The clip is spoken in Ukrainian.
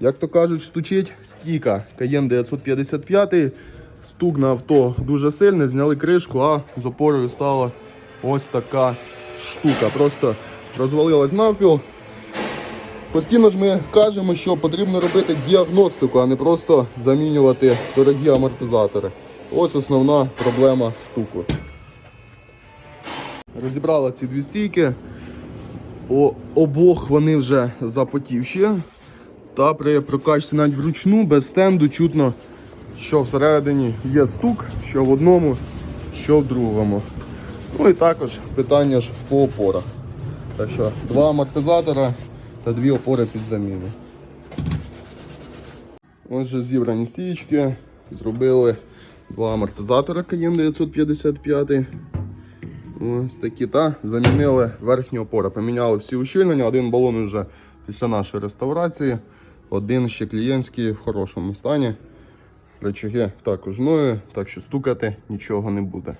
Як то кажуть, стучить стійка Cayenne 955. Стук на авто дуже сильний, зняли кришку, а з опорою стала ось така штука. Просто розвалилась навпіл. Постійно ж ми кажемо, що потрібно робити діагностику, а не просто замінювати дорогі амортизатори. Ось основна проблема стуку. Розібрала ці дві стійки. Обох вони вже запотівші. Та при прокачці навіть вручну, без стенду, чутно, що всередині є стук, що в одному, що в другому. Ну і також питання ж по опорах. Так що 2 амортизатора та 2 опори під заміну. Ось же зібрані стійки. Зробили 2 амортизатора Cayenne 955. Ось такі, та замінили верхні опори. Поміняли всі ущільнення, один балон вже після нашої реставрації, один ще клієнтський в хорошому стані. Рычаги також нові, так що стукати нічого не буде.